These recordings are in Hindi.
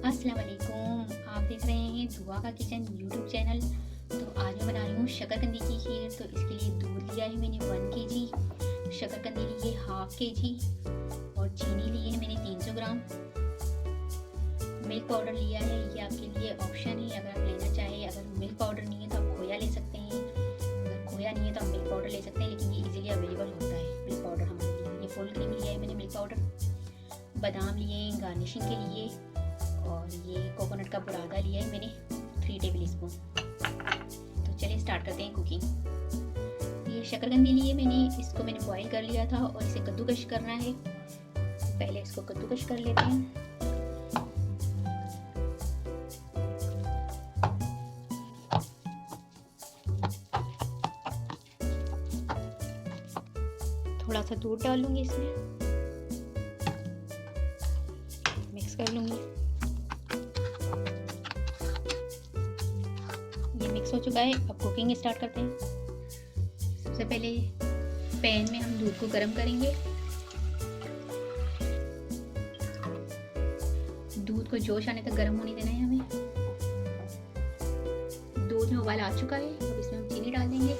अस्सलाम वालेकुम। आप देख रहे हैं दुआ का किचन यूट्यूब चैनल। तो आज मैं बना रही हूँ शकरकंदी की खीर। तो इसके लिए दूध लिया है मैंने 1 kg, शकरकंदी ली है 1/2 kg और चीनी ली है मैंने 300 ग्राम। मिल्क पाउडर लिया है, ये आपके लिए ऑप्शन है अगर आप लेना चाहें। अगर मिल्क पाउडर नहीं है तो आप खोया ले सकते हैं, अगर खोया नहीं है तो आप मिल्क पाउडर ले सकते हैं, लेकिन ये इजीली अवेलेबल होता है मिल्क पाउडर हमारे लिए। ये फुल क्रीम लिया है मैंने मिल्क पाउडर। बादाम लिए गार्निशिंग के लिए और ये कोकोनट का बुरादा लिया है मैंने 3 टेबल स्पून। तो चलिए स्टार्ट करते हैं कुकिंग। ये शकरकंदी ली है मैंने, इसको मैंने बॉईल कर लिया था और इसे कद्दूकश करना है। पहले इसको कद्दूकश कर लेते हैं। थोड़ा सा दूध डाल लूंगी, इसमें मिक्स कर लूंगी। ये मिक्स हो चुका है, अब कुकिंग स्टार्ट करते हैं। सबसे पहले पैन में हम दूध को गर्म करेंगे। दूध को जोश आने तक गर्म होने देना है हमें। दूध में उबाल आ चुका है, अब इसमें हम चीनी डाल देंगे।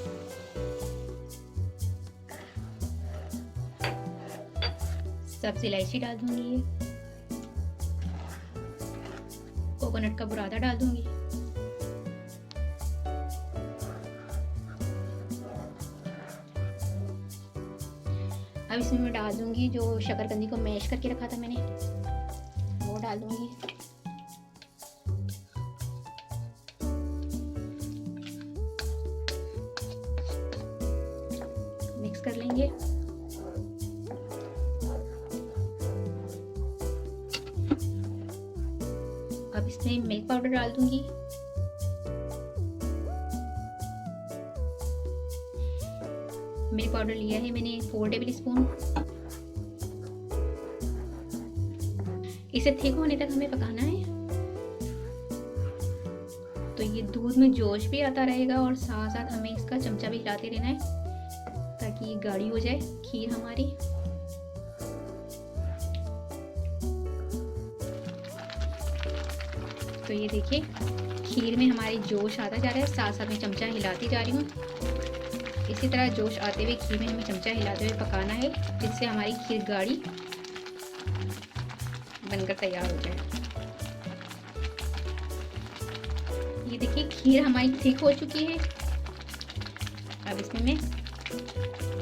सब्ज़ इलायची डाल दूंगी, ये कोकोनट का बुरादा डाल दूंगी। अब इसमें मैं डाल दूंगी जो शकरकंदी को मैश करके रखा था मैंने, वो डाल दूंगी। मिक्स कर लेंगे। अब इसमें मिल्क पाउडर डाल दूंगी। मिल्क पाउडर लिया है मैंने 4 टेबल स्पून। इसे थिक होने तक हमें पकाना है। तो ये दूध में जोश भी आता रहेगा और साथ साथ हमें इसका चमचा भी हिलाते रहना है ताकि ये गाढ़ी हो जाए खीर हमारी। तो ये देखिए खीर में हमारी जोश आता जा रहा है, साथ साथ में चमचा हिलाती जा रही हूँ। इसी तरह जोश आते हुए खीर में हमें चमचा हिलाते हुए पकाना है, जिससे हमारी खीर गाढ़ी बनकर तैयार हो जाए। ये देखिए खीर हमारी थिक हो चुकी है। अब इसमें मैं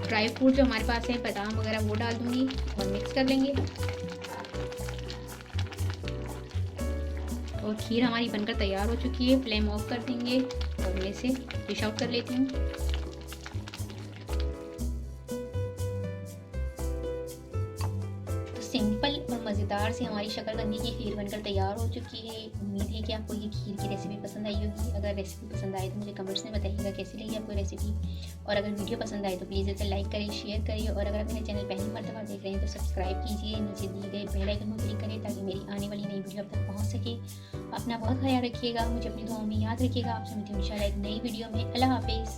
ड्राई फ्रूट जो हमारे पास है, बादाम वगैरह, वो डाल दूंगी और मिक्स कर लेंगे। और खीर हमारी बनकर तैयार हो चुकी है। फ्लेम ऑफ कर देंगे और मैं इसे डिश आउट कर लेती हूँ। तो सिंपल और मज़ेदार से हमारी शकरकंदी की खीर बनकर तैयार हो चुकी है। उम्मीद है कि आपको ये खीर की रेसिपी पसंद आई होगी। अगर रेसिपी पसंद आए तो मुझे कमेंट्स में बताइएगा कैसी लगी आपको रेसिपी। और अगर वीडियो पसंद आए तो प्लीज़ इसे लाइक करिए, शेयर करिए और अगर आप मेरे चैनल पहली मर्तबा देख रहे हैं तो सब्सक्राइब कीजिए। नीचे दिए गए बेल आइकन को क्लिक करें ताकि मेरी आने वाली नई वीडियो आप तक पहुँच सके। अपना बहुत ख्याल रखिएगा, मुझे अपनी दुआओं में याद रखिएगा। आपसे मिलती हूँ इंशाल्लाह एक नई वीडियो में। अल्लाह हाफिज़।